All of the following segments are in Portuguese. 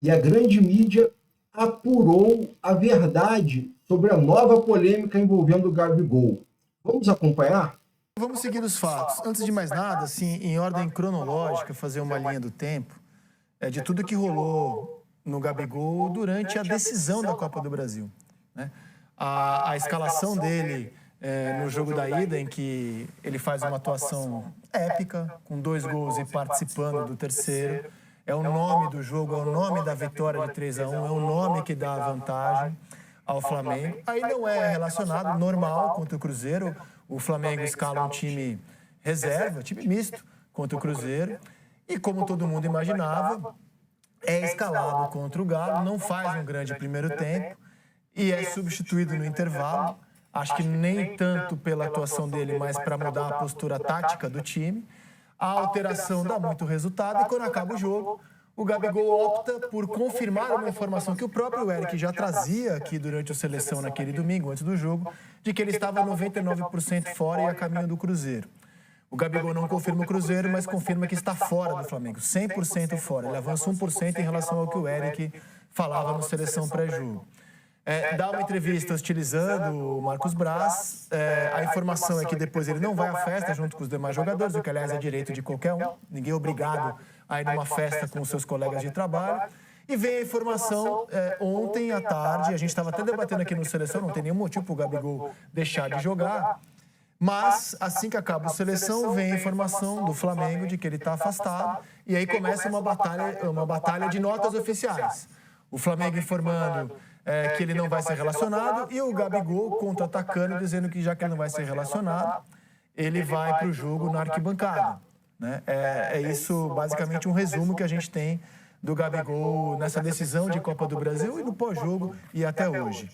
e a grande mídia apurou a verdade sobre a nova polêmica envolvendo o Gabigol. Vamos acompanhar? Vamos seguir os fatos. Antes de mais nada, assim, em ordem cronológica, fazer uma linha do tempo, de tudo que rolou no Gabigol durante a decisão da Copa do Brasil, né? A escalação dele no jogo da ida, em que ele faz uma atuação épica, com 2 gols e participando do terceiro, é o nome do jogo, é o nome da vitória de 3-1, é o nome que dá a vantagem ao Flamengo. Aí não é relacionado, normal, contra o Cruzeiro. O Flamengo escala um time reserva, time misto, contra o Cruzeiro. E como todo mundo imaginava, é escalado contra o Galo, não faz um grande primeiro tempo e é substituído no intervalo. Acho que nem tanto pela atuação dele, mas para mudar a postura tática do time. A alteração dá muito resultado e quando acaba o jogo, o Gabigol opta por confirmar uma informação que o próprio Eric já trazia aqui durante o Seleção naquele domingo, antes do jogo, de que ele estava 99% fora e a caminho do Cruzeiro. O Gabigol não confirma o Cruzeiro, mas confirma que está fora do Flamengo, 100% fora. Ele avança 1% em relação ao que o Eric falava no Seleção pré-jogo. Dá uma entrevista hostilizando o Marcos Braz. A informação é que depois ele não vai à festa junto com os demais jogadores, o que, aliás, é direito de qualquer um. Ninguém é obrigado a ir numa festa com os seus colegas de trabalho. E veio a informação ontem à tarde, a gente estava até debatendo aqui no Seleção, não tem nenhum motivo para o Gabigol deixar de jogar. Mas, assim que acaba a Seleção, vem a informação do Flamengo de que ele está afastado. E aí começa uma batalha de notas oficiais. O Flamengo informando que ele não vai ser relacionado e o Gabigol contra-atacando, dizendo que já que ele não vai ser relacionado, ele vai para o jogo na arquibancada, né? É isso, basicamente, um resumo que a gente tem do Gabigol nessa decisão de Copa do Brasil e no pós-jogo e até hoje.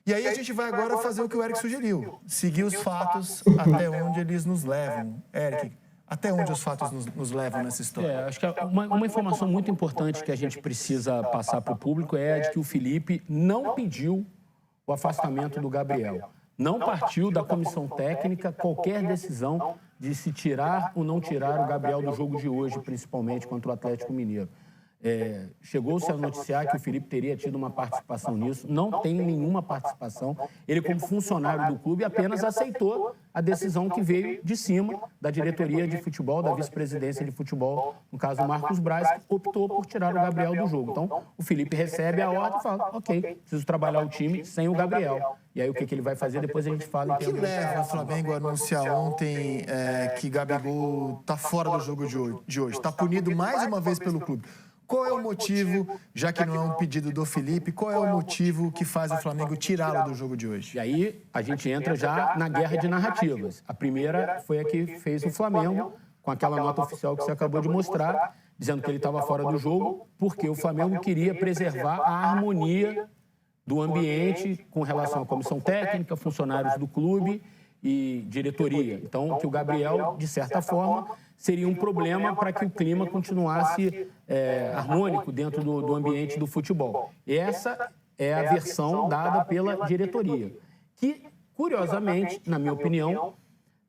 E aí a gente vai agora fazer o que o Eric sugeriu, seguir os fatos até onde eles nos levam. Eric, até onde os fatos nos levam nessa história? Acho que uma informação muito importante que a gente precisa passar para o público é a de que o Felipe não pediu o afastamento do Gabriel. Não partiu da comissão técnica qualquer decisão de se tirar ou não tirar o Gabriel do jogo de hoje, principalmente contra o Atlético Mineiro. Chegou-se a noticiar que o Felipe teria tido uma participação nisso, não tem nenhuma participação. Ele, como funcionário do clube, apenas aceitou a decisão que veio de cima da diretoria de futebol, da vice-presidência de futebol, no caso o Marcos Braz, que optou por tirar o Gabriel do jogo. Então, o Felipe recebe a ordem e fala, ok, preciso trabalhar o time sem o Gabriel. E aí o que ele vai fazer, depois a gente fala. O que leva o Flamengo a anunciar ontem que Gabigol está fora do jogo de hoje? Está punido mais uma vez pelo clube. Qual é o motivo, já que não é um pedido do Felipe, qual é o motivo que faz o Flamengo tirá-lo do jogo de hoje? E aí a gente entra já na guerra de narrativas. A primeira foi a que fez o Flamengo, com aquela nota oficial que você acabou de mostrar, dizendo que ele estava fora do jogo, porque o Flamengo queria preservar a harmonia do ambiente com relação à comissão técnica, funcionários do clube e diretoria. Então, que o Gabriel, de certa forma, seria um problema para que o clima continuasse harmônico dentro do ambiente do futebol. Essa é a versão dada pela diretoria, que, curiosamente, na minha opinião,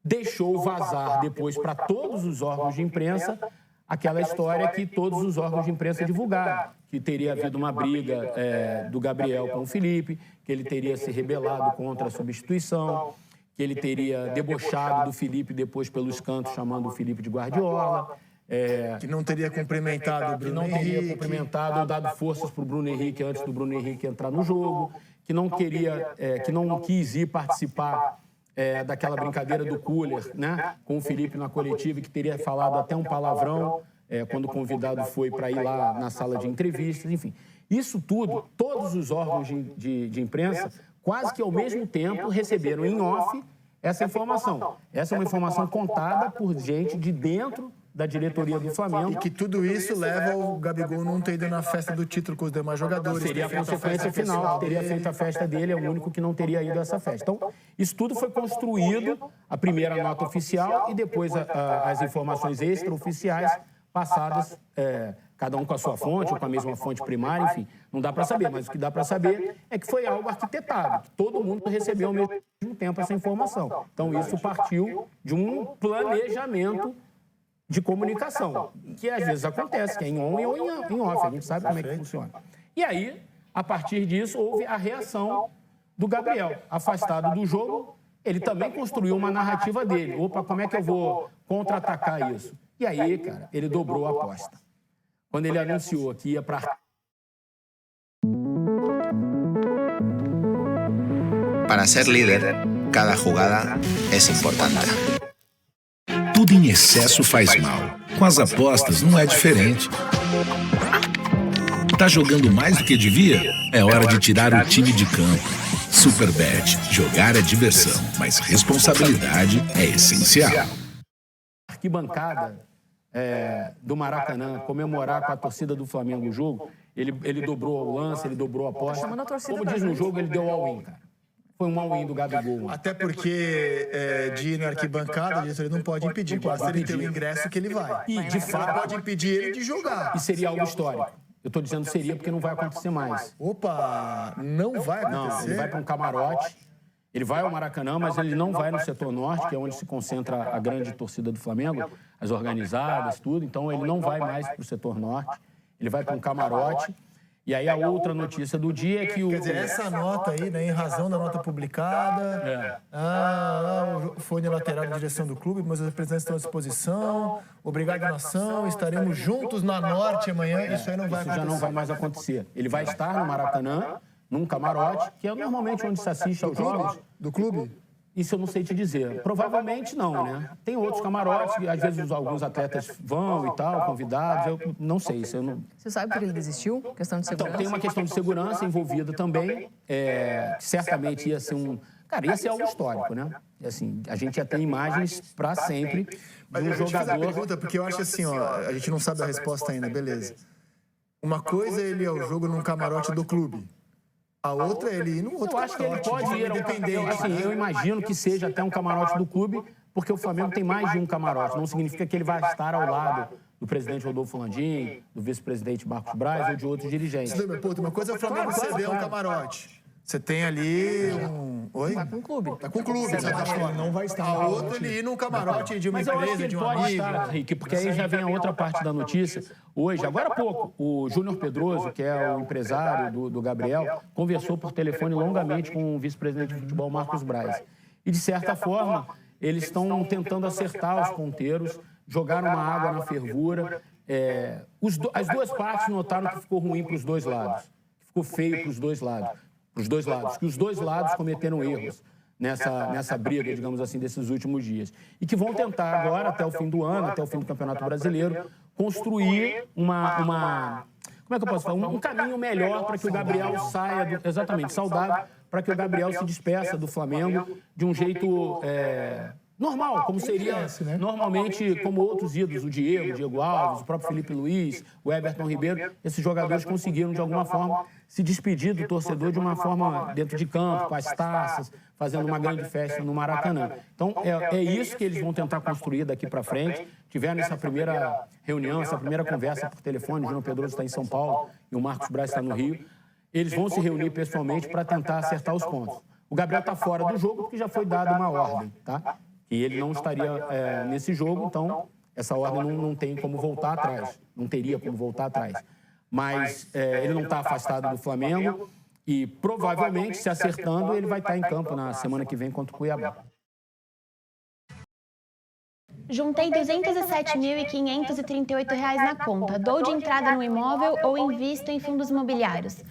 deixou vazar depois para todos os órgãos de imprensa aquela história que todos os órgãos de imprensa divulgaram, que teria havido uma briga do Gabriel com o Felipe, que ele teria se rebelado contra a substituição, que ele teria debochado do Felipe depois pelos cantos, chamando o Felipe de Guardiola. Que não teria cumprimentado o Bruno Henrique. Que não teria cumprimentado ou dado forças para o Bruno Henrique antes do Bruno Henrique entrar no jogo, que não quis ir participar daquela brincadeira do cooler, né, com o Felipe na coletiva, que teria falado até um palavrão quando o convidado foi para ir lá na sala de entrevistas, enfim. Isso tudo, todos os órgãos de imprensa, quase que ao mesmo tempo, receberam em off essa informação. Essa é uma informação contada por gente de dentro da diretoria do Flamengo. E que tudo isso leva o Gabigol não ter ido na festa do título com os demais jogadores. Seria a consequência final, teria feito a festa dele, é o único que não teria ido a essa festa. Então, isso tudo foi construído, a primeira nota oficial e depois as informações extraoficiais passadas, cada um com a sua fonte, ou com a mesma fonte primária, enfim, não dá para saber, mas o que dá para saber é que foi algo arquitetado, que todo mundo recebeu ao mesmo tempo essa informação. Então, isso partiu de um planejamento de comunicação, que às vezes acontece, que é em on ou em off, a gente sabe como é que funciona. E aí, a partir disso, houve a reação do Gabriel. Afastado do jogo, ele também construiu uma narrativa dele. Opa, como é que eu vou contra-atacar isso? E aí, cara, ele dobrou a aposta. Quando ele anunciou que ia para... Para ser líder, cada jugada es importante. Tudo em excesso faz mal. Com as apostas não é diferente. Tá jogando mais do que devia? É hora de tirar o time de campo. Superbet. Jogar é diversão, mas responsabilidade é essencial. Arquibancada do Maracanã, comemorar com a torcida do Flamengo o jogo, ele dobrou o lance, ele dobrou a aposta. Como diz no jogo, ele deu all-in, cara. Foi um all-in do Gabigol. Até porque de ir na arquibancada, a diretoria não pode impedir. Basta ele ter o ingresso que ele vai. E, de fato, pode impedir ele de jogar. E seria algo histórico. Eu estou dizendo seria porque não vai acontecer mais. Opa, não vai acontecer? Não, ele vai para um camarote. Ele vai ao Maracanã, mas ele não vai no setor norte, que é onde se concentra a grande torcida do Flamengo, as organizadas, tudo. Então, ele não vai mais para o setor norte. Ele vai para um camarote. E aí, a outra notícia do dia é que o... Quer dizer, essa nota aí, né, em razão da nota publicada, o fone lateral da direção do clube, mas os representantes estão à disposição, obrigado, nação, estaremos juntos na Norte amanhã, isso aí não vai acontecer. Isso já não vai mais acontecer. Ele vai estar no Maracanã, num camarote, que é normalmente onde se assiste aos jogos. Do clube? Isso eu não sei te dizer. Provavelmente não, né? Tem outros camarotes, que às vezes alguns atletas vão e tal, convidados, eu não sei. Isso eu não... Você sabe por que ele desistiu? Questão de segurança? Então, tem uma questão de segurança envolvida também, que certamente ia ser um... Cara, ia ser algo histórico, né? Assim, a gente ia ter imagens para sempre de um jogador... Fazer a pergunta, porque eu acho assim, ó, a gente não sabe a resposta ainda, beleza. Uma coisa é ele ir ao jogo num camarote do clube. A outra é ele ir num outro camarote. Eu acho que ele pode ir independente. Assim, eu imagino que seja até um camarote do clube, porque o Flamengo tem mais de um camarote. Não significa que ele vai estar ao lado do presidente Rodolfo Landim, do vice-presidente Marcos Braz ou de outros dirigentes. Uma coisa é o Flamengo ceder um camarote. Você tem ali um... Oi? Tá com o clube. Tá com o clube, exatamente. Não vai estar A outra ele ir num camarote de uma Mas eu acho que empresa, ele de um pode amigo. estar, Henrique, porque aí já vem a outra parte da notícia. Hoje, agora há pouco, o Júnior Pedroso, que é o empresário do Gabriel, conversou por telefone longamente com o vice-presidente de futebol, Marcos Braz. E, de certa forma, eles estão tentando acertar os ponteiros, jogar uma água na fervura. As duas partes notaram que ficou ruim para os dois lados, que ficou feio para os dois lados. Que os dois lados cometeram erros nessa briga, digamos assim, desses últimos dias. E que vão tentar agora, até o fim do ano, até o fim do Campeonato Brasileiro, construir como é que eu posso falar? Um caminho melhor para que o Gabriel saia, exatamente, saudável, para que o Gabriel se despeça do Flamengo de um jeito... normal, como seria normalmente como outros ídolos, o Diego Alves, o próprio Felipe Luiz, o Everton Ribeiro, esses jogadores conseguiram, de alguma forma, se despedir do torcedor de uma forma dentro de campo, com as taças, fazendo uma grande festa no Maracanã. Então, é isso que eles vão tentar construir daqui para frente. Tiveram essa primeira reunião, essa primeira conversa por telefone, o Júnior Pedroso está em São Paulo e o Marcos Braz está no Rio. Eles vão se reunir pessoalmente para tentar acertar os pontos. O Gabriel está fora do jogo porque já foi dada uma ordem, tá? E ele não estaria nesse jogo, então essa ordem não tem como voltar atrás, não teria como voltar atrás. Mas ele não está afastado do Flamengo e provavelmente, se acertando, ele vai estar em campo na semana que vem contra o Cuiabá. Juntei R$ 207.538 na conta. Dou de entrada no imóvel ou invisto em fundos imobiliários?